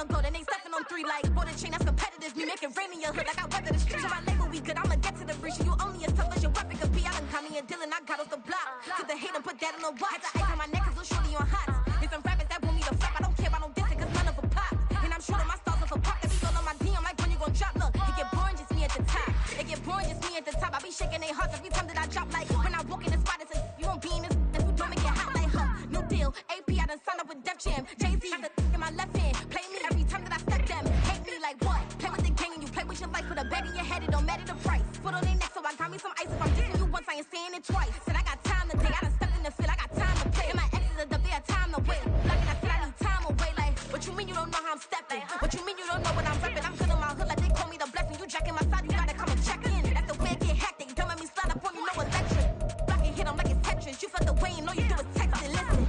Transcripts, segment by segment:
on gold and they stepping on 3 like bought a chain that's competitive. Me making rain in your hood like I weather the streets. So my label we good, I'ma get to the breach. You only as tough as your weapon could be. I done caught me a Dylan, I got off the block. Took the hate and put that on the watch. The ice on my neck is so shorty on hot. It's some rappers that want me to flop. I don't care about no dissing cause none of them pop. And I'm shooting my stars off a pop. They be all on my DM like when you gon' drop. Look, it get boring just me at the top. It get boring just me at the top. I be shaking their hearts every time that I drop. Like when I walk in the spot, it's you won't be in this if you don't make it hot like huh. No deal. AP, I done signed up with Def Jam. Jay-Z got the in my left hand. Play me every time that I step them. Hate me like what? Play with the gang and you play with your life. With a bag in your head, it don't matter the price. Put on their neck, so I got me some ice. If I'm dissing you once, I ain't saying it twice. Said I got time today. I done stepped in the field. I got time to play. And my exes are up, they had time to wait. Like I said, I need time away. Like, what you mean you don't know how I'm stepping? What you mean you don't know what I'm repping? I'm good in my hood, like they call me the blessing. You jacking my side, you gotta come and check in. That's the way it get hectic. Don't let me slide up on you, no electric. Block and hit them like it's Tetris. You felt the way and all you do is text and listen.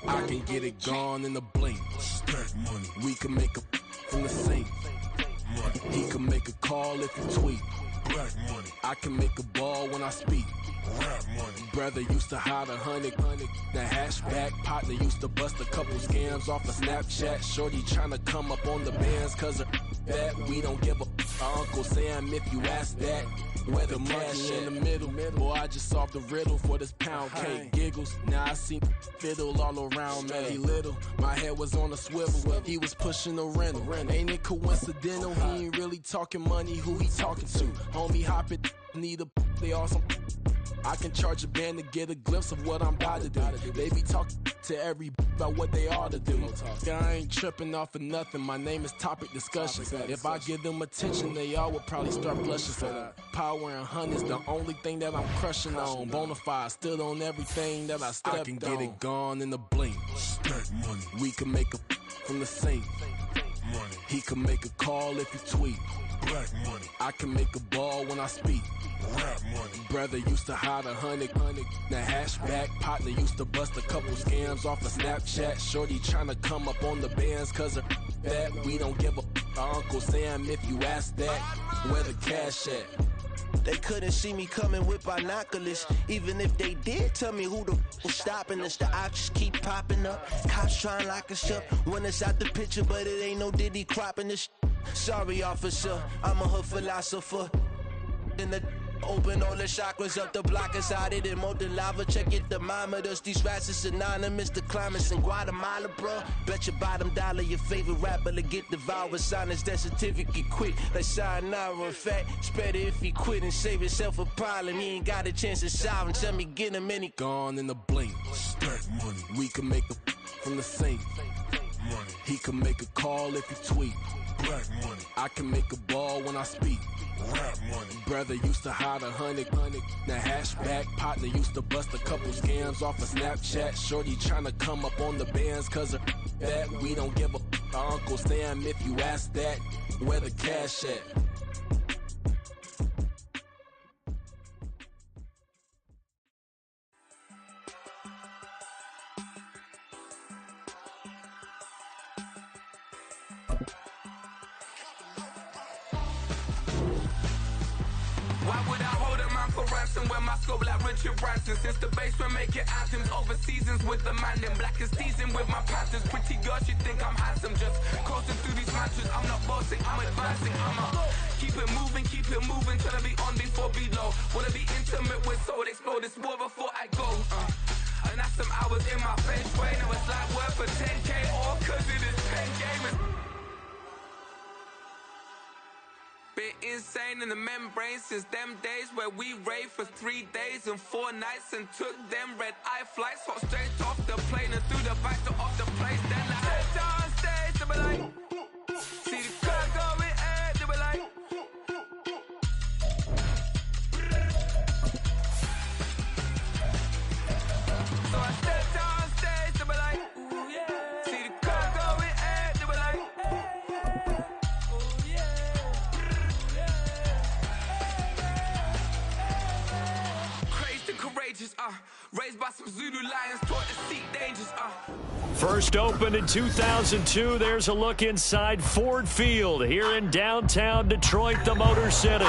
I can get it gone in a blink. Stack money. We can make a from the sink. Money. He can make a call if you tweet. Black money. I can make a ball when I speak. Rap money. Brother used to hide 100. The hashback partner used to bust a couple scams off of Snapchat. Shorty tryna come up on the bands cause of that. We don't give a Uncle Sam if you ask that. Where the money in the middle. Boy, I just solved the riddle for this pound cake. Giggles, now I see fiddle all around me. Little, my head was on a swivel. He was pushing a rental. Ain't it coincidental? He ain't really talking money. Who he talking to? Homie hopping, need a they awesome. I can charge a band to get a glimpse of what I'm about to do. They be talking to every about what they ought to do. I ain't tripping off of nothing. My name is Topic Discussion. If I give them attention, they all would probably start blushing. Power and hundreds, the only thing that I'm crushing on. Bonafide, stood on everything that I stepped on. I can get it gone in a blink. Stack money. We can make a from the sink. Money. He can make a call if you tweet. Black money. I can make a ball when I speak. Rap money. Brother used to hide 100. The hashback partner used to bust a couple scams off of Snapchat. Shorty tryna come up on the bands cause of that. We don't give a Uncle Sam if you ask that. Where the cash at? They couldn't see me coming with binoculars. Even if they did, tell me who the was stopping us. The options keep popping up. Cops trying to lock us up when it's out the picture, but it ain't no Diddy cropping this. Sorry, officer, I'm a hood philosopher. In the open all the chakras up, the block is out it and molten lava. Check it, thermometers. These rats is synonymous. The climates in Guatemala, bro. Bet your bottom dollar your favorite rapper to get devoured. Sign his death certificate quick. Like sayonara. In fact, it's better if he quit and save himself a problem. He ain't got a chance to solve him. Tell me, get him any. Gone in a blink. Stack money. We can make a from the sink. Money. He can make a call if you tweet. Black money. I can make a ball when I speak. Rap money. Brother used to hide 100. The hashback partner used to bust a couple scams off of Snapchat. Shorty tryna come up on the bands cause of that. We don't give a Uncle Sam if you ask that. Where the cash at? Why would I hold a man for ransom when my scope like Richard Branson? Since the basement making anthems over seasons with the man them black is teasing with my patterns. Pretty girl, she think I'm handsome. Just coasting through these mansions. I'm not bossing, I'm advancing. Keep it moving, tryna be on before below. Wanna be intimate with soul, explode this war before I go. And that's some hours in my face way. Now it's like work for 10K all cause it is 10 gamers. Bit insane in the membrane since them days where we raved for 3 days and 4 nights and took them red eye flights. Hot straight off the plane and through the back door of the place. Then I head on stage, they be like, see the crowd going air, they be like. So I stepped on stage, they be like, ooh yeah. See the crowd going air, they be like, oh yeah. strangers, raised by some Zulu lions, taught to seek dangers, First opened in 2002. There's a look inside Ford Field here in downtown Detroit, the Motor City.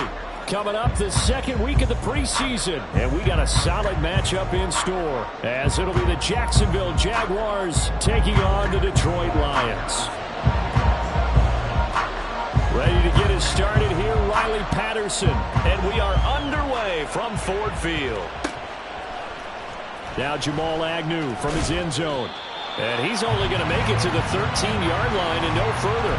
Coming up the second week of the preseason, and we got a solid matchup in store, as it'll be the Jacksonville Jaguars taking on the Detroit Lions. Ready to get us started here, Riley Patterson, and we are underway from Ford Field. Now Jamal Agnew from his end zone, and he's only going to make it to the 13-yard line and no further.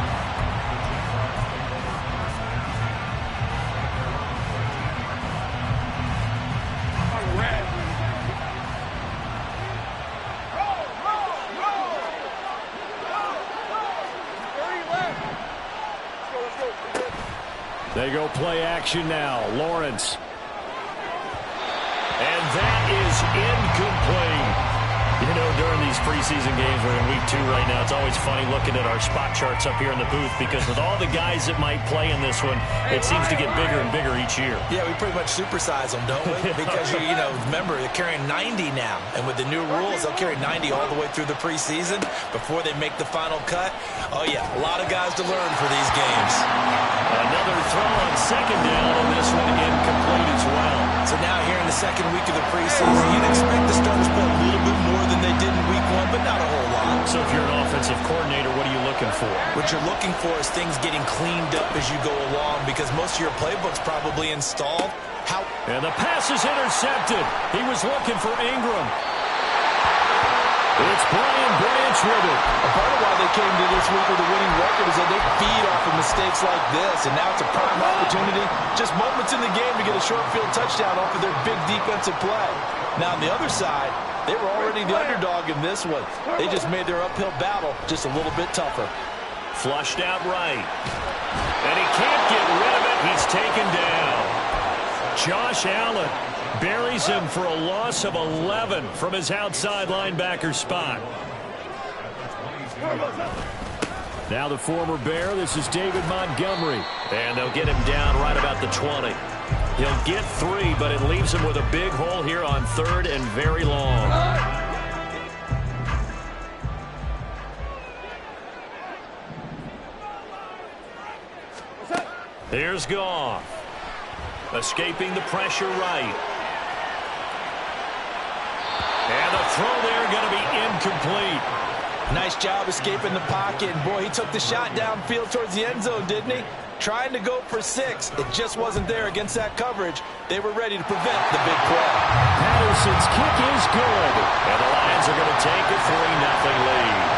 They go play action now. Lawrence. And that is incomplete. You know, during these preseason games, we're in week 2 right now, it's always funny looking at our spot charts up here in the booth, because with all the guys that might play in this one, it seems to get bigger and bigger each year. Yeah, we pretty much supersize them, don't we? Because, you know, remember, they're carrying 90 now. And with the new rules, they'll carry 90 all the way through the preseason before they make the final cut. Oh, yeah, a lot of guys to learn for these games. Another throw on second down, and this one incomplete as well. So now here in the second week of the preseason, you'd expect the starters to play a little bit more than they did in week 1, but not a whole lot. So if you're an offensive coordinator, what are you looking for? What you're looking for is things getting cleaned up as you go along, because most of your playbook's probably installed. And the pass is intercepted. He was looking for Ingram. It's Brian Branch with it. A part of why they came to this week with a winning record is that they feed off of mistakes like this, and now it's a prime opportunity, just moments in the game, to get a short field touchdown off of their big defensive play. Now on the other side, they were already the underdog in this one. They just made their uphill battle just a little bit tougher. Flushed out right. And he can't get rid of it. He's taken down. Josh Allen buries him for a loss of 11 from his outside linebacker spot. Now the former Bear, this is David Montgomery. And they'll get him down right about the 20. He'll get 3, but it leaves him with a big hole here on 3rd and very long. Here's Goff. Escaping the pressure right. And the throw there going to be incomplete. Nice job escaping the pocket. And boy, he took the shot downfield towards the end zone, didn't he? Trying to go for 6. It just wasn't there against that coverage. They were ready to prevent the big play. Patterson's kick is good. And the Lions are going to take a 3-0 lead.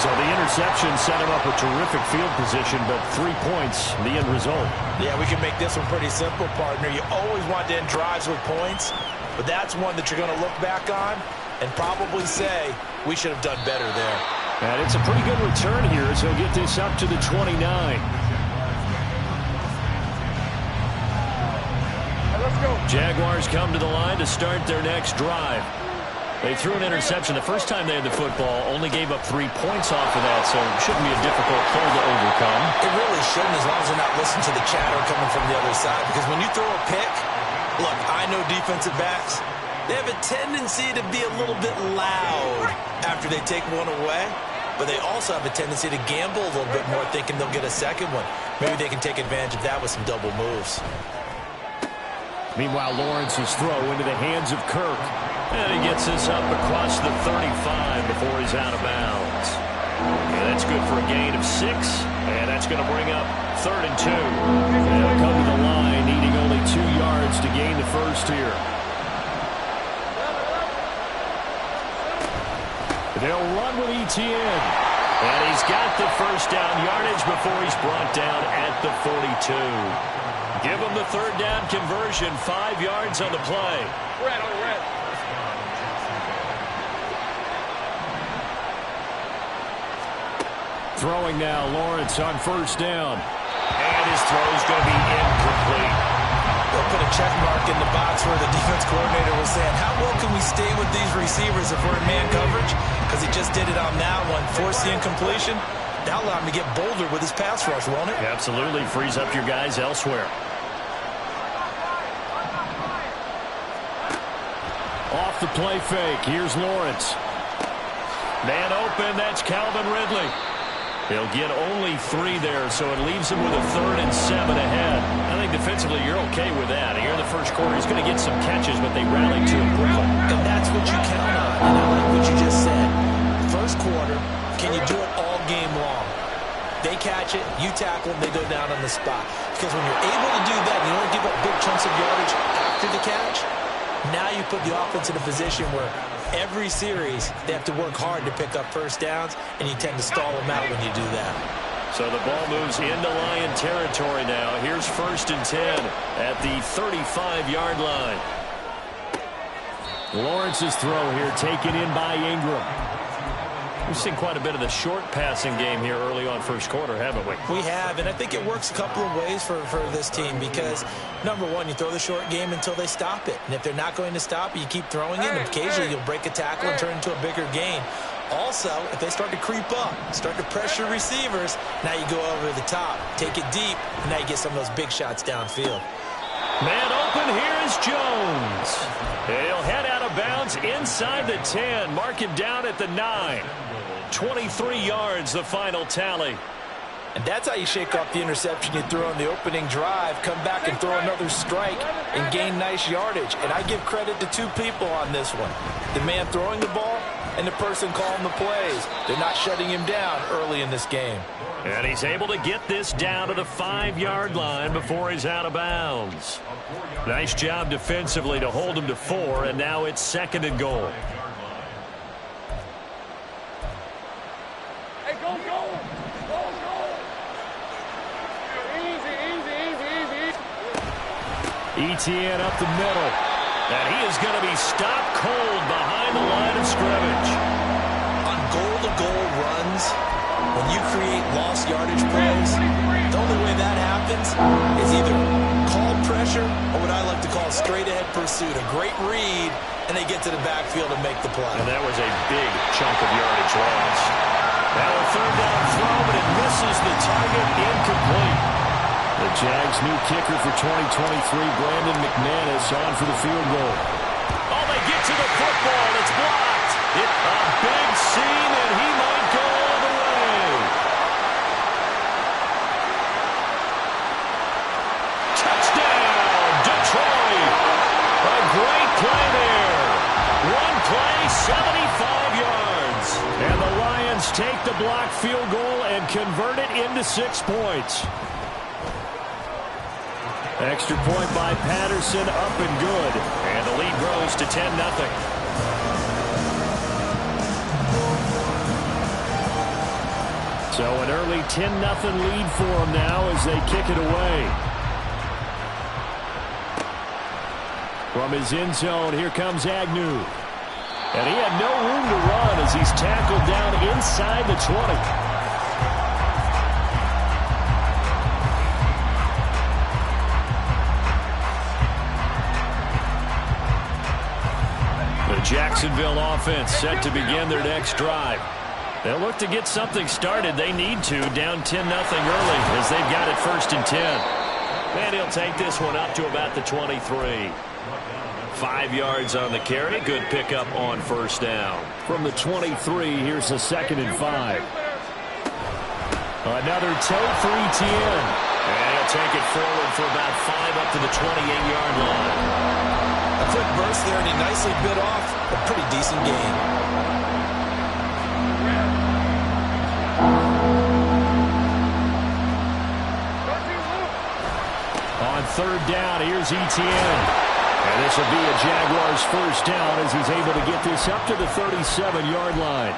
So the interception set him up a terrific field position, but 3 points, the end result. Yeah, we can make this one pretty simple, partner. You always want to end drives with points, but that's one that you're going to look back on and probably say, we should have done better there. And it's a pretty good return here as he'll get this up to the 29. Let's go. Jaguars come to the line to start their next drive. They threw an interception the first time they had the football, only gave up 3 points off of that, so it shouldn't be a difficult hole to overcome. It really shouldn't, as long as they're not listening to the chatter coming from the other side, because when you throw a pick, look, I know defensive backs, they have a tendency to be a little bit loud after they take one away, but they also have a tendency to gamble a little bit more, thinking they'll get a second one. Maybe they can take advantage of that with some double moves. Meanwhile, Lawrence's throw into the hands of Kirk. And he gets this up across the 35 before he's out of bounds. And that's good for a gain of 6. And that's going to bring up 3rd and 2. They'll come to the line, needing only 2 yards to gain the first here. They'll run with Etienne. And he's got the first down yardage before he's brought down at the 42. Give him the 3rd down conversion, 5 yards on the play. Red on red. Throwing now, Lawrence on 1st down. And his throw is going to be incomplete. They'll put a check mark in the box where the defense coordinator was saying, how well can we stay with these receivers if we're in man coverage? Because he just did it on that one, forced the incompletion. That'll allow him to get bolder with his pass rush, won't it? Absolutely, frees up your guys elsewhere. Off the play fake, here's Lawrence. Man open, that's Calvin Ridley. He'll get only 3 there, so it leaves him with a 3rd and 7 ahead. I think defensively you're okay with that. Here in the first quarter, he's going to get some catches, but they rallied to him quickly. And that's what you count on. And I like what you just said. First quarter, can you do it all game long? They catch it, you tackle them, they go down on the spot. Because when you're able to do that, you don't give up big chunks of yardage after the catch. Now you put the offense in a position where every series they have to work hard to pick up first downs, and you tend to stall them out when you do that. So the ball moves into Lion territory now. Here's 1st and 10 at the 35-yard line. Lawrence's throw here taken in by Ingram. We've seen quite a bit of the short passing game here early on first quarter, haven't we? We have, and I think it works a couple of ways for this team because, number one, you throw the short game until they stop it. And if they're not going to stop it, you keep throwing it, and occasionally you'll break a tackle and turn it into a bigger gain. Also, if they start to creep up, start to pressure receivers, now you go over the top, take it deep, and now you get some of those big shots downfield. Man open, here is Jones. He'll head out of bounds inside the 10. Mark him down at the 9. 23 yards, the final tally. And that's how you shake off the interception you threw on the opening drive, come back and throw another strike and gain nice yardage. And I give credit to 2 people on this one. The man throwing the ball and the person calling the plays. They're not shutting him down early in this game. And he's able to get this down to the 5-yard line before he's out of bounds. Nice job defensively to hold him to 4, and now it's 2nd and goal. Hey, go, go! Go, go! Easy, easy, easy, easy. Etienne up the middle. And he is going to be stopped cold behind the line of scrimmage. On goal-to-goal runs, when you create lost yardage plays, the only way that happens is either call pressure or what I like to call straight-ahead pursuit. A great read, and they get to the backfield and make the play. And that was a big chunk of yardage loss. Now a 3rd down throw, but it misses the target, incomplete. The Jags' new kicker for 2023, Brandon McManus, on for the field goal. Oh, they get to the football. It's blocked. It's a big seam, and he might go all the way. Touchdown, Detroit. A great play there. One play, 75 yards. And the Lions take the blocked field goal and convert it into 6 points. Extra point by Patterson, up and good. And the lead grows to 10-0. So an early 10-0 lead for them now as they kick it away. From his end zone, here comes Agnew. And he had no room to run as he's tackled down inside the 20. Jacksonville offense set to begin their next drive. They'll look to get something started. They need to, down 10-0 early as they've got it 1st and 10. And he'll take this one up to about the 23. 5 yards on the carry. Good pickup on 1st down. From the 23, here's the 2nd and 5. Another toe for Etienne. And he'll take it forward for about 5 up to the 28-yard line. A quick burst there, and he nicely bit off a pretty decent gain. On 3rd down, here's Etienne. And this will be a Jaguars 1st down as he's able to get this up to the 37-yard line.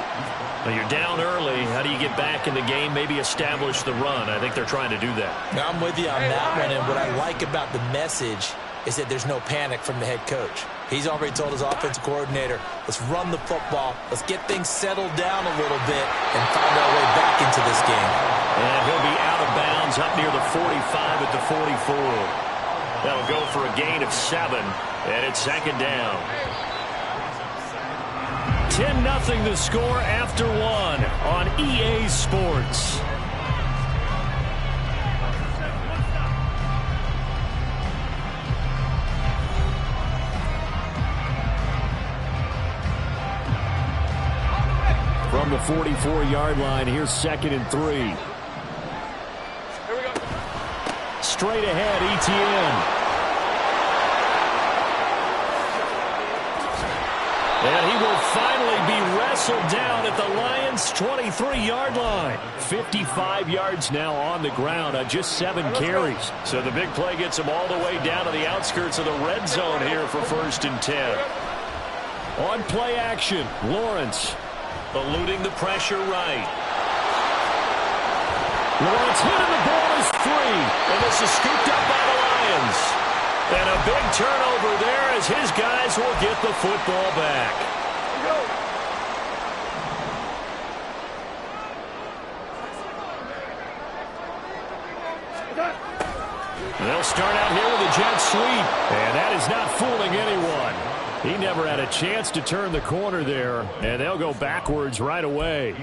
Well, you're down early. How do you get back in the game, maybe establish the run? I think they're trying to do that. Now, I'm with you on that one, and what I like about the message is that there's no panic from the head coach. He's already told his offensive coordinator, let's run the football, let's get things settled down a little bit and find our way back into this game. And he'll be out of bounds up near the 45 at the 44. That'll go for a gain of 7, and it's 2nd down. 10-0 the score after 1 on EA Sports. from the 44-yard line. Here's 2nd and 3. Here we go. Straight ahead, Etienne. And he will finally be wrestled down at the Lions' 23-yard line. 55 yards now on the ground on just 7 carries. So the big play gets him all the way down to the outskirts of the red zone here for 1st and 10. On play action, Lawrence eluding the pressure right. Lawrence hit and the ball is free. And this is scooped up by the Lions. And a big turnover there as his guys will get the football back. They'll start out here with a jet sweep. And that is not fooling anyone. He never had a chance to turn the corner there. And they'll go backwards right away.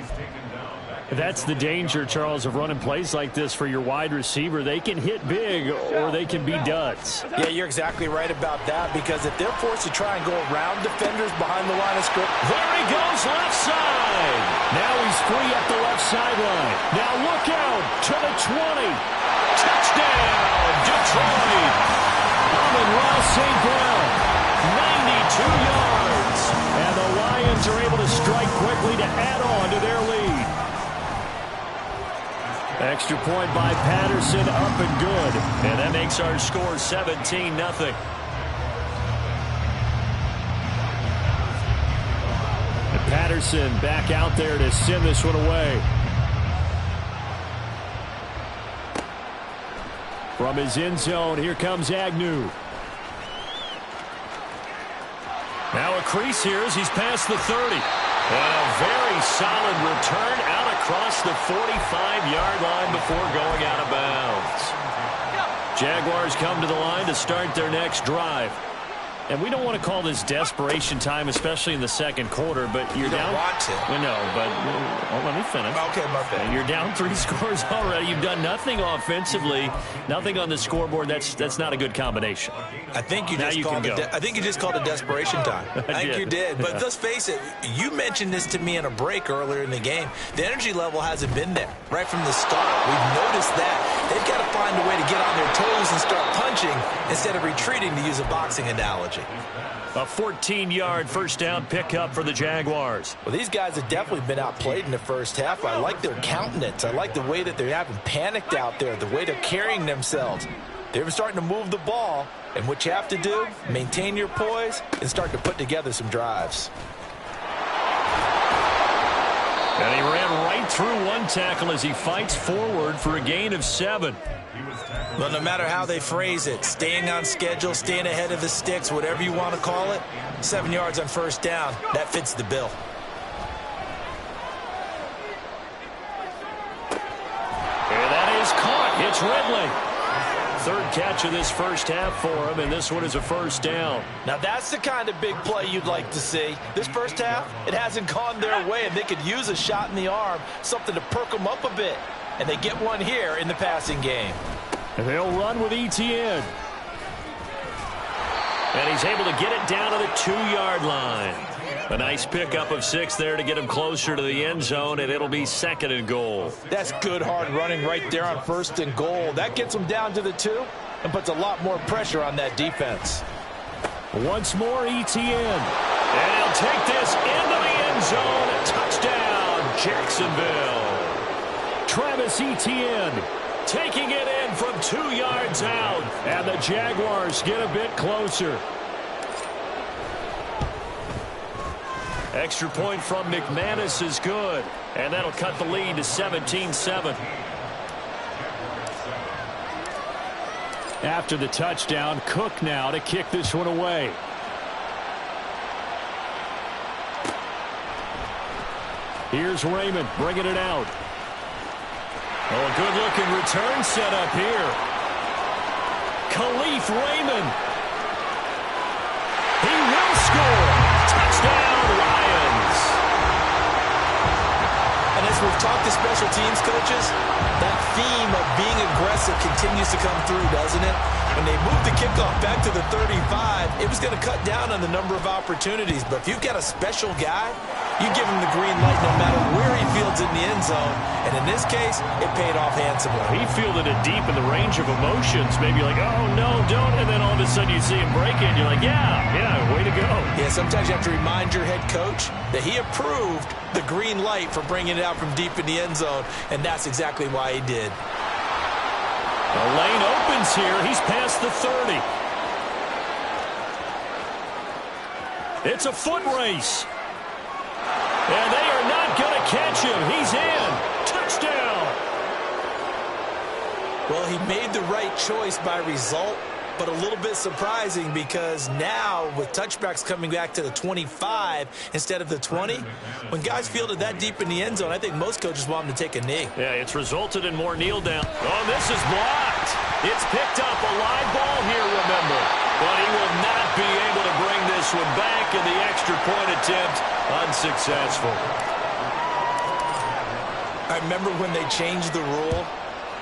That's the danger, Charles, of running plays like this for your wide receiver. They can hit big or they can be duds. Yeah, you're exactly right about that, because if they're forced to try and go around defenders behind the line of scrimmage. There he goes, left side. Now he's free at the left sideline. Now look out to the 20. Touchdown, Detroit. Amon-Ra St. Brown, 92 yards. And the Lions are able to strike quickly to add on to their lead. Extra point by Patterson, up and good. And that makes our score 17-0. And Patterson back out there to send this one away. From his end zone, here comes Agnew. Now a crease here as he's past the 30. And a very solid return out across the 45-yard line before going out of bounds. Jaguars come to the line to start their next drive. And we don't want to call this desperation time, especially in the second quarter, but you're down. You don't want to. No, but let me finish. Okay, my bad. You're down 3 scores already. You've done nothing offensively, nothing on the scoreboard. That's not a good combination. I think you just called it desperation time. I think you did. But let's face it, you mentioned this to me in a break earlier in the game. The energy level hasn't been there right from the start. We've noticed that. They've got to find a way to get on their toes and start punching instead of retreating, to use a boxing analogy. A 14-yard first down pickup for the Jaguars. Well, these guys have definitely been outplayed in the first half. I like their countenance. I like the way that they haven't panicked out there, the way they're carrying themselves. They're starting to move the ball, and what you have to do, maintain your poise and start to put together some drives. And he ran right through one tackle as he fights forward for a gain of 7. Well, no matter how they phrase it, staying on schedule, staying ahead of the sticks, whatever you want to call it, 7 yards on first down, that fits the bill. And that is caught. It's Ridley. 3rd catch of this first half for him, and this one is a first down. Now that's the kind of big play you'd like to see. This first half, it hasn't gone their way, and they could use a shot in the arm, something to perk them up a bit. And they get one here in the passing game. And they'll run with Etienne. And he's able to get it down to the 2-yard line. A nice pickup of 6 there to get him closer to the end zone, and it'll be 2nd and goal. That's good hard running right there on 1st and goal. That gets them down to the 2 and puts a lot more pressure on that defense. Once more, Etienne. And he'll take this into the end zone. Touchdown, Jacksonville. Travis Etienne taking it in from 2 yards out. And the Jaguars get a bit closer. Extra point from McManus is good. And that'll cut the lead to 17-7. After the touchdown, Cook now to kick this one away. Here's Raymond bringing it out. Oh, a good-looking return set up here. Khalif Raymond. He will score. Touchdown, Lions. And as we've talked to special teams coaches, that theme of being aggressive continues to come through, doesn't it? When they moved the kickoff back to the 35, it was going to cut down on the number of opportunities. But if you've got a special guy, you give him the green light no matter where he fields in the end zone. And in this case, it paid off handsomely. He fielded it deep in the range of emotions. Maybe like, oh, no, don't. And then all of a sudden you see him break it, and you're like, yeah, way to go. Yeah, sometimes you have to remind your head coach that he approved the green light for bringing it out from deep in the end zone, and that's exactly why he did. The lane opens here. He's past the 30. It's a foot race. And they are not going to catch him. He's in. Touchdown. Well, he made the right choice by result, but a little bit surprising because now with touchbacks coming back to the 25 instead of the 20, when guys fielded that deep in the end zone, I think most coaches want them to take a knee. Yeah, it's resulted in more kneel down. Oh, this is blocked. It's picked up. A live ball here, remember. But he will not be able to bring this one back, and the extra point attempt unsuccessful. I remember when they changed the rule,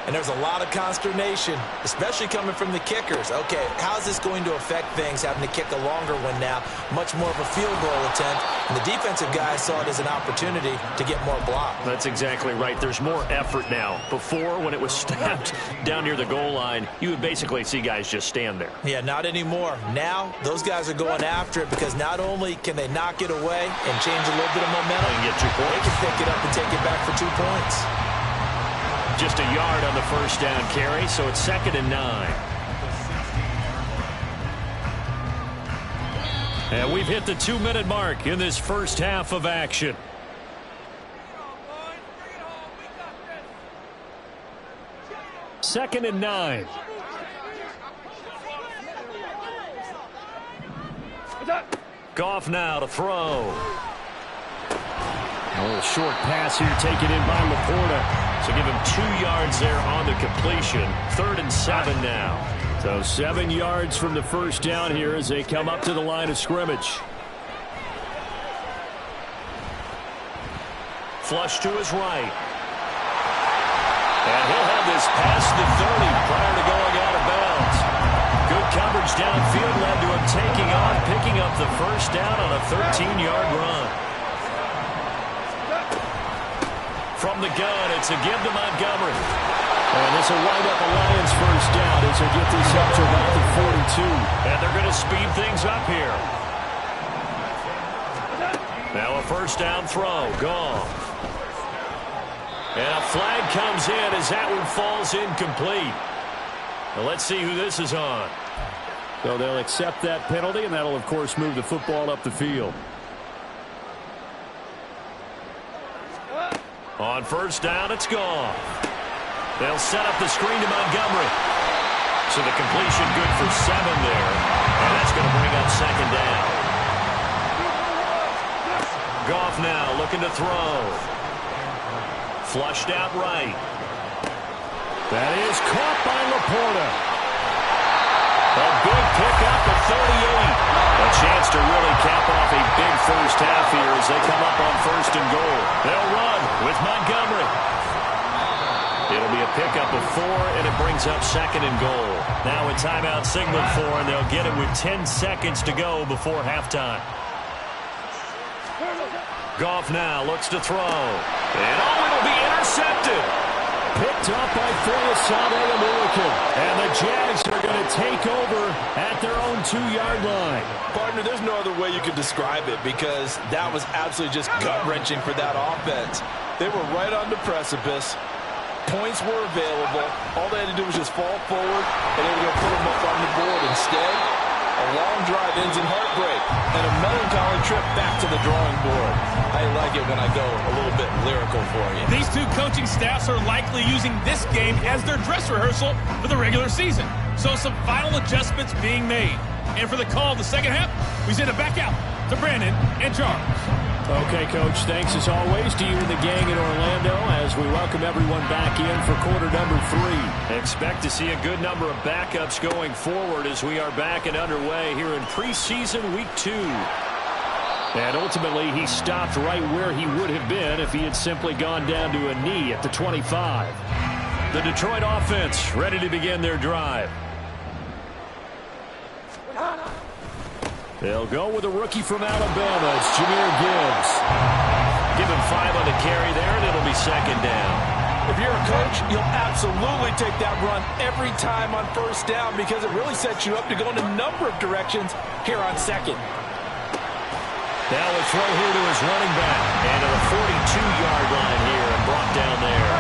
and there's a lot of consternation, especially coming from the kickers. Okay, how's this going to affect things, having to kick a longer one now, much more of a field goal attempt, and the defensive guys saw it as an opportunity to get more block. That's exactly right. There's more effort now. Before, when it was snapped down near the goal line, you would basically see guys just stand there. Yeah, not anymore. Now, those guys are going after it because not only can they knock it away and change a little bit of momentum, and get 2 points. They can pick it up and take it back for 2 points. Just a yard on the first down carry, so it's 2nd and 9. And we've hit the 2-minute mark in this first half of action. Second and 9. Goff now to throw. A little short pass here taken in by Laporta. So give him 2 yards there on the completion. 3rd and 7 now. So 7 yards from the first down here as they come up to the line of scrimmage. Flush to his right. And he'll have this past the 30 prior to going out of bounds. Good coverage downfield led to him taking off, picking up the first down on a 13-yard run. From the gun, it's a give to Montgomery. And this will wind up a Lions first down as they get this up to about the 42. And they're going to speed things up here. Now a first down throw. Gone. And a flag comes in as that one falls incomplete. Now let's see who this is on. So they'll accept that penalty, and that'll, of course, move the football up the field. On first down, it's gone. They'll set up the screen to Montgomery. So the completion good for 7 there. And that's going to bring up 2nd down. Goff now looking to throw. Flushed out right. That is caught by Laporta. A big pickup at 38. A chance to really cap off a big first half here as they come up on 1st and goal. They'll run with Montgomery. It'll be a pickup of 4, and it brings up 2nd and goal. Now a timeout signaled for, and they'll get it with 10 seconds to go before halftime. Goff now looks to throw. And it'll be intercepted. Picked up by Foyesade American. And the Jags are going to take over at their own 2-yard line. Partner, there's no other way you could describe it because that was absolutely just gut-wrenching for that offense. They were right on the precipice. Points were available. All they had to do was just fall forward, and they were going to put them up on the board. Instead, a long drive ends in heartbreak and a melancholy trip back to the drawing board. I like it when I go a little bit lyrical for you. These two coaching staffs are likely using this game as their dress rehearsal for the regular season. So some final adjustments being made. And for the call of the second half, we send it back out to Brandon and Charles. Okay, Coach, thanks as always to you and the gang in Orlando as we welcome everyone back in for quarter number 3. Expect to see a good number of backups going forward as we are back and underway here in preseason week 2. And ultimately, he stopped right where he would have been if he had simply gone down to a knee at the 25. The Detroit offense ready to begin their drive. They'll go with a rookie from Alabama. It's Jahmyr Gibbs. Give him 5 on the carry there, and it'll be second down. If you're a coach, you'll absolutely take that run every time on first down because it really sets you up to go in a number of directions here on second. Now a throw here to his running back. And to the 42-yard line here and brought down there.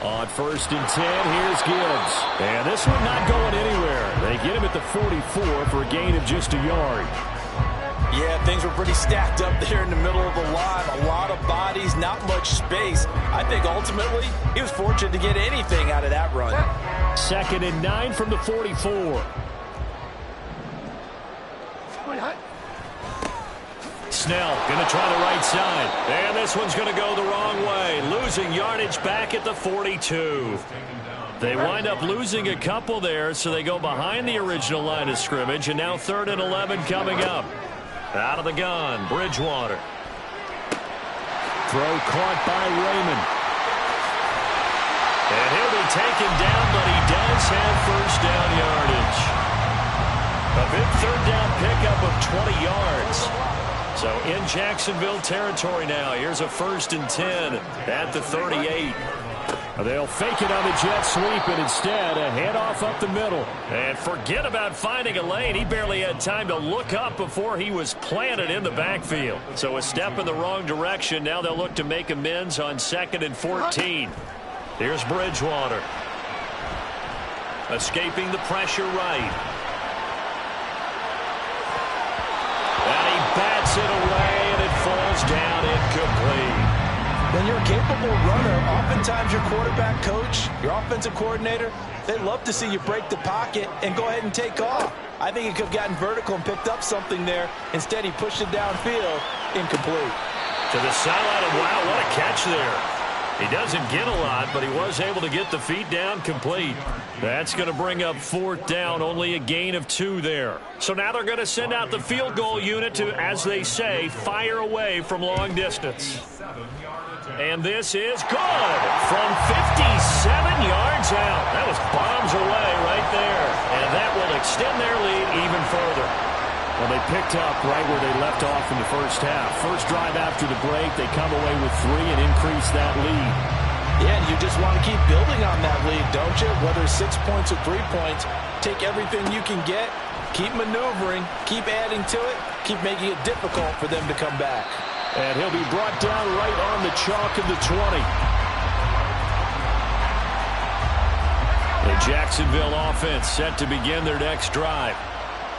On 1st and 10, here's Gibbs. And this one not going anywhere. They get him at the 44 for a gain of just a yard. Yeah, things were pretty stacked up there in the middle of the line. A lot of bodies, not much space. I think ultimately he was fortunate to get anything out of that run. 2nd and 9 from the 44. Snell going to try the right side. And this one's going to go the wrong way. Losing yardage back at the 42. They wind up losing a couple there, so they go behind the original line of scrimmage. And now 3rd and 11 coming up. Out of the gun, Bridgewater. Throw caught by Raymond. And he'll be taken down, but he does have first down yardage. A big 3rd down pickup of 20 yards. So in Jacksonville territory now. Here's a 1st and 10 at the 38. They'll fake it on the jet sweep, and instead a handoff up the middle. And forget about finding a lane. He barely had time to look up before he was planted in the backfield. So a step in the wrong direction. Now they'll look to make amends on 2nd and 14. Here's Bridgewater. Escaping the pressure right. And he bats it away, and it falls down incomplete. When you're a capable runner, oftentimes your quarterback coach, your offensive coordinator, they love to see you break the pocket and go ahead and take off. I think he could have gotten vertical and picked up something there. Instead, he pushed it downfield, incomplete. To the sideline, and wow, what a catch there. He doesn't get a lot, but he was able to get the feet down complete. That's going to bring up 4th down, only a gain of 2 there. So now they're going to send out the field goal unit to, as they say, fire away from long distance. And this is good from 57 yards out. That was bombs away right there. And that will extend their lead even further. Well, they picked up right where they left off in the first half. First drive after the break, they come away with 3 and increase that lead. Yeah, and you just want to keep building on that lead, don't you? Whether it's 6 points or 3 points, take everything you can get, keep maneuvering, keep adding to it, keep making it difficult for them to come back. And he'll be brought down right on the chalk of the 20. The Jacksonville offense set to begin their next drive.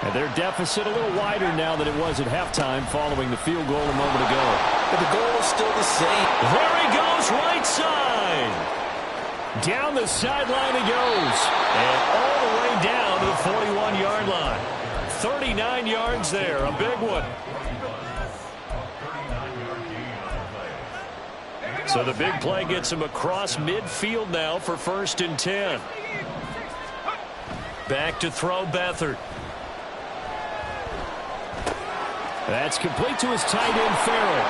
And their deficit a little wider now than it was at halftime following the field goal a moment ago. But the goal is still the same. There he goes, right side. Down the sideline he goes. And all the way down to the 41-yard line. 39 yards there, a big one. So the big play gets him across midfield now for 1st and 10. Back to throw Beathard. That's complete to his tight end, Farrell.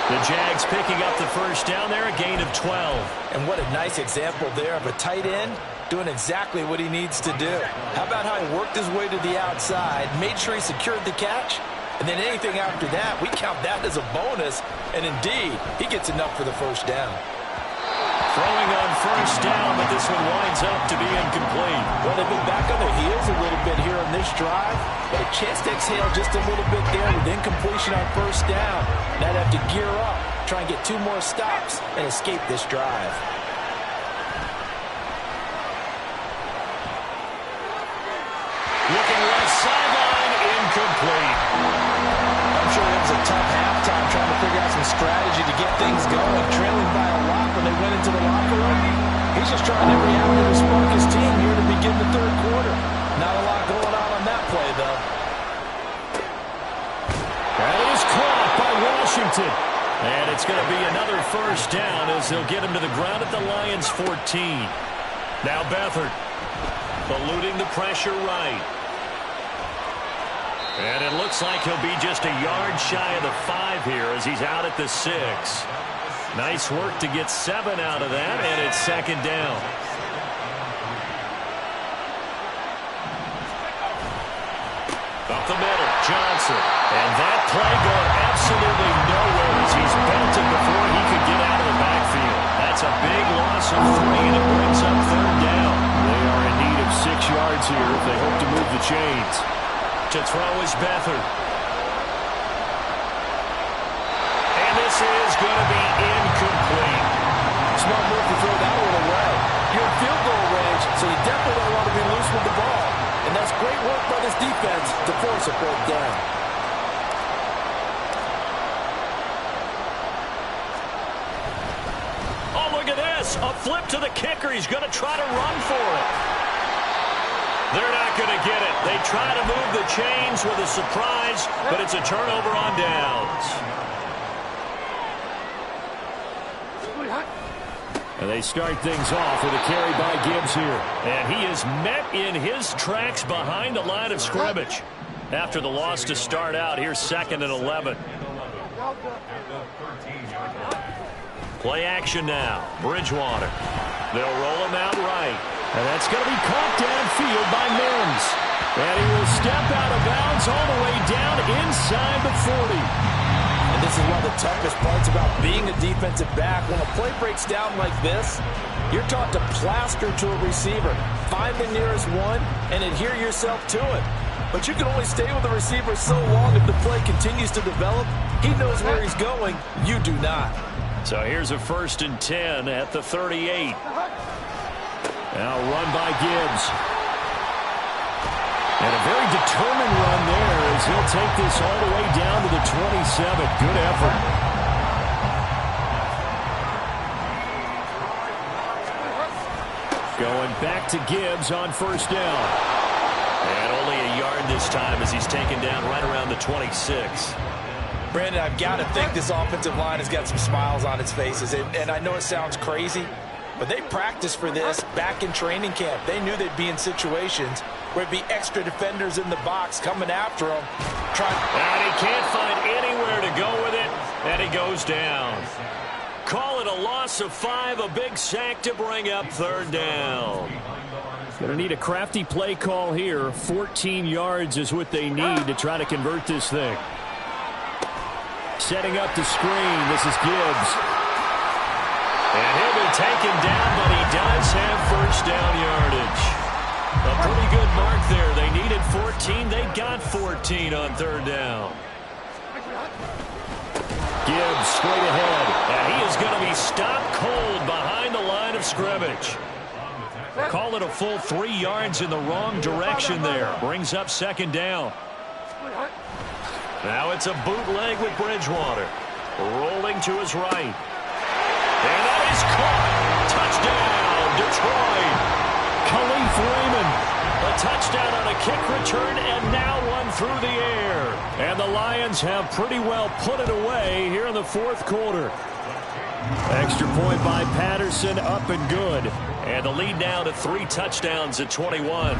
The Jags picking up the first down there, a gain of 12. And what a nice example there of a tight end doing exactly what he needs to do. How about how he worked his way to the outside, made sure he secured the catch, and then anything after that, we count that as a bonus. And indeed, he gets enough for the first down. Throwing on first down, but this one winds up to be incomplete. Well, they've been back on their heels a little bit here on this drive, but a chance to exhale just a little bit there with incompletion on first down. Now they have to gear up, try and get 2 more stops, and escape this drive. Looking left sideline, incomplete. I'm sure it was a tough halftime trying to figure out some strategy to get things going, trailing by a lot when they went into the locker room. He's just trying every avenue to spark his team here to begin the 3rd quarter. Not a lot going on that play, though. That is caught by Washington. And it's going to be another first down as they'll get him to the ground at the Lions' 14. Now Beathard eluding the pressure right. And it looks like he'll be just a yard shy of the 5 here as he's out at the 6. Nice work to get 7 out of that, and it's second down. Up the middle, Johnson. And that play going absolutely nowhere as he's belted before he could get out of the backfield. That's a big loss of 3, and it brings up third down. They are in need of 6 yards here if they hope to move the chains. To throw is Beathard. And this is going to be incomplete. Smart move to throw that one away. You're in field goal range, so you definitely don't want to be loose with the ball. And that's great work by this defense to force a fourth down. Oh, look at this. A flip to the kicker. He's going to try to run for it. They're not going to get it. They try to move the chains with a surprise, but it's a turnover on downs. And they start things off with a carry by Gibbs here. And he is met in his tracks behind the line of scrimmage. After the loss to start out, here's 2nd and 11. Play action now. Bridgewater. They'll roll him out right. And that's going to be caught downfield by Mims. And he will step out of bounds all the way down inside the 40. And this is one of the toughest parts about being a defensive back. When a play breaks down like this, you're taught to plaster to a receiver. Find the nearest one and adhere yourself to it. But you can only stay with the receiver so long if the play continues to develop. He knows where he's going. You do not. So here's a 1st and 10 at the 38. Now run by Gibbs. And a very determined run there as he'll take this all the way down to the 27. Good effort. Going back to Gibbs on 1st down. And only a yard this time as he's taken down right around the 26. Brandon, I've got to think this offensive line has got some smiles on its faces. And I know it sounds crazy, but they practiced for this back in training camp. They knew they'd be in situations where it'd be extra defenders in the box coming after him. And he can't find anywhere to go with it, and he goes down. Call it a loss of 5, a big sack to bring up third down. Going to need a crafty play call here. 14 yards is what they need to try to convert this thing. Setting up the screen. This is Gibbs. And he'll be taken down, but he does have first down yardage. A pretty good mark there. They needed 14. They got 14 on third down. Gibbs straight ahead. And he is going to be stopped cold behind the line of scrimmage. Call it a full 3 yards in the wrong direction there. Brings up second down. Now it's a bootleg with Bridgewater. Rolling to his right. And that is caught. Touchdown, Detroit. Khalif Raymond. A touchdown on a kick return and now one through the air. And the Lions have pretty well put it away here in the fourth quarter. Extra point by Patterson, up and good. And the lead now to 3 touchdowns at 21.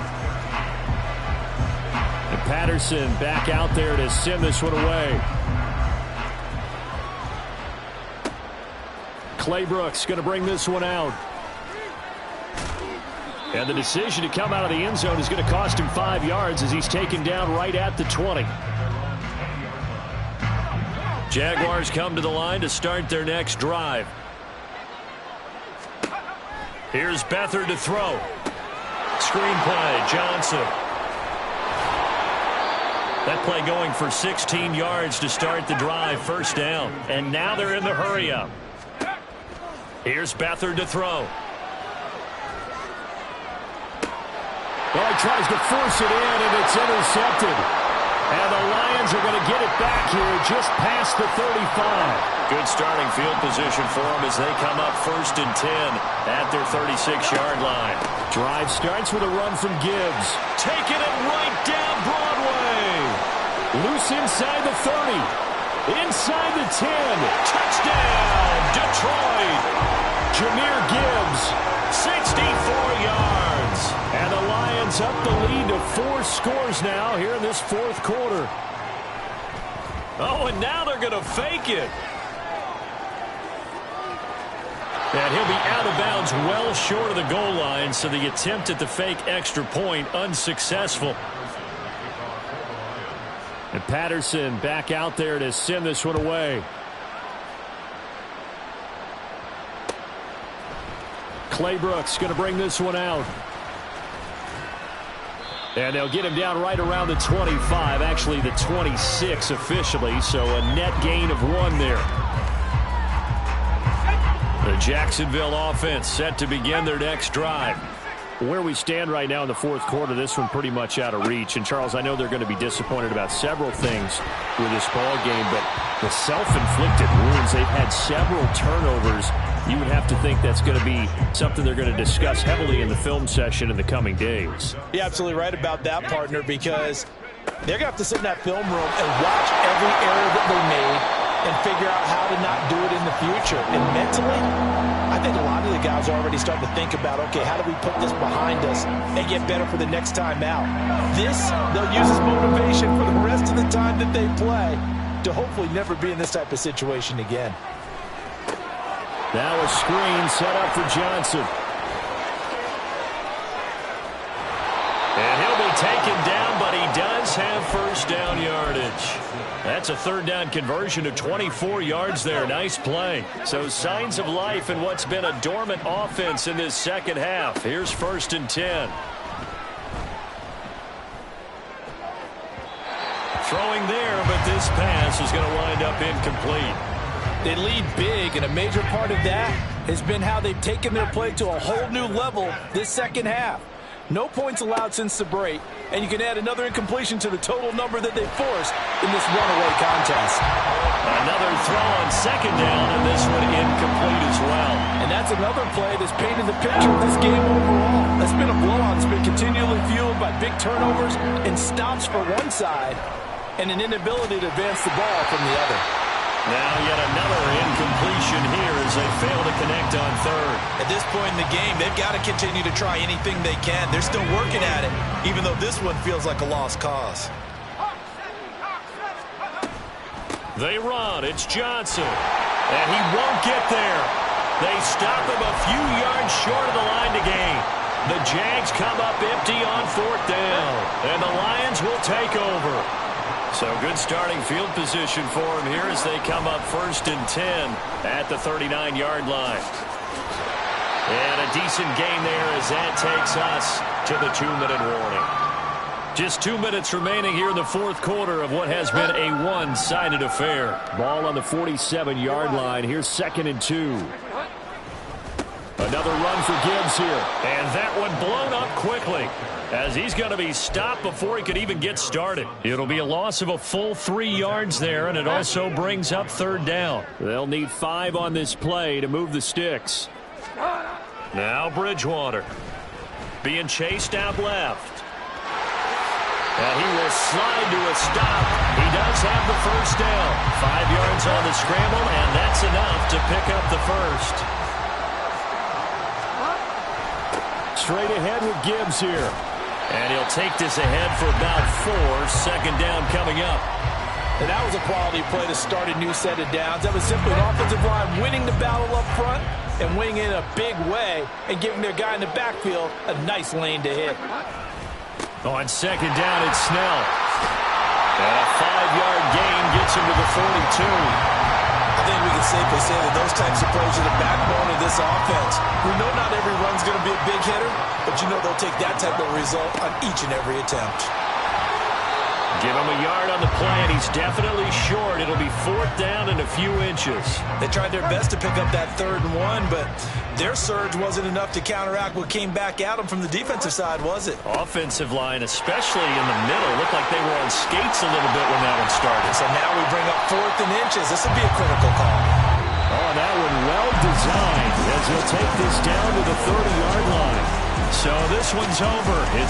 And Patterson back out there to send this one away. Claybrooks going to bring this one out. And the decision to come out of the end zone is going to cost him 5 yards as he's taken down right at the 20. Jaguars come to the line to start their next drive. Here's Beathard to throw. Screenplay, Johnson. That play going for 16 yards to start the drive, first down. And now they're in the hurry-up. Here's Beathard to throw. Well, he tries to force it in, and it's intercepted. And the Lions are going to get it back here just past the 35. Good starting field position for them as they come up 1st and 10 at their 36-yard line. Drive starts with a run from Gibbs. Taking it right down Broadway. Loose inside the 30. Inside the 10. Touchdown, Detroit. Jahmyr Gibbs, 64 yards. And the Lions opens up the lead to 4 scores now here in this fourth quarter. Oh, and now they're going to fake it. And he'll be out of bounds well short of the goal line, so the attempt at the fake extra point unsuccessful. And Patterson back out there to send this one away. Claybrooks going to bring this one out. And they'll get him down right around the 25, actually the 26 officially, so a net gain of 1 there. The Jacksonville offense set to begin their next drive. Where we stand right now in the fourth quarter, this one pretty much out of reach. And, Charles, I know they're going to be disappointed about several things with this ball game, but the self-inflicted wounds, they've had several turnovers. You would have to think that's going to be something they're going to discuss heavily in the film session in the coming days. You're absolutely right about that, partner, because they're going to have to sit in that film room and watch every error that they made and figure out how to not do it in the future. And mentally, I think a lot of the guys are already starting to think about, okay, how do we put this behind us and get better for the next time out? This, they'll use as motivation for the rest of the time that they play to hopefully never be in this type of situation again. Now a screen set up for Johnson. And he'll be taken down, but he does have first down yardage. That's a third down conversion of 24 yards there. Nice play. So signs of life in what's been a dormant offense in this second half. Here's 1st and 10. Throwing there, but this pass is going to wind up incomplete. They lead big, and a major part of that has been how they've taken their play to a whole new level this second half. No points allowed since the break, and you can add another incompletion to the total number that they forced in this runaway contest. Another throw on second down, and this one incomplete as well. And that's another play that's painted the picture of this game overall. That's been a blowout that's been continually fueled by big turnovers and stops for one side and an inability to advance the ball from the other. Now yet another incompletion here as they fail to connect on third. At this point in the game, they've got to continue to try anything they can. They're still working at it, even though this one feels like a lost cause. They run. It's Johnson. And he won't get there. They stop him a few yards short of the line to gain. The Jags come up empty on 4th down. And the Lions will take over. So good starting field position for them here as they come up 1st and 10 at the 39-yard line. And a decent gain there as that takes us to the 2-minute warning. Just 2 minutes remaining here in the fourth quarter of what has been a one-sided affair. Ball on the 47-yard line. Here's 2nd and 2. Another run for Gibbs here. And that one blown up quickly, as he's going to be stopped before he could even get started. It'll be a loss of a full 3 yards there, and it also brings up 3rd down. They'll need 5 on this play to move the sticks. Now Bridgewater being chased out left. And he will slide to a stop. He does have the first down. 5 yards on the scramble, and that's enough to pick up the first. Straight ahead with Gibbs here. And he'll take this ahead for about 4. 2nd down coming up. And that was a quality play to start a new set of downs. That was simply an offensive line winning the battle up front and winning in a big way and giving their guy in the backfield a nice lane to hit. On 2nd down, it's Snell. And a 5-yard gain gets him to the 42. I think we can safely say that those types of plays are the backbone of this offense. We know not every run's going to be a big hitter, but you know they'll take that type of result on each and every attempt. Give him a yard on the play, and he's definitely short. It'll be 4th down and a few inches. They tried their best to pick up that 3rd and 1, but their surge wasn't enough to counteract what came back at them from the defensive side, was it? Offensive line, especially in the middle, looked like they were on skates a little bit when that one started. So now we bring up 4th and inches. This will be a critical call. Oh, that one well designed as he'll take this down to the 30-yard line. So this one's over. It's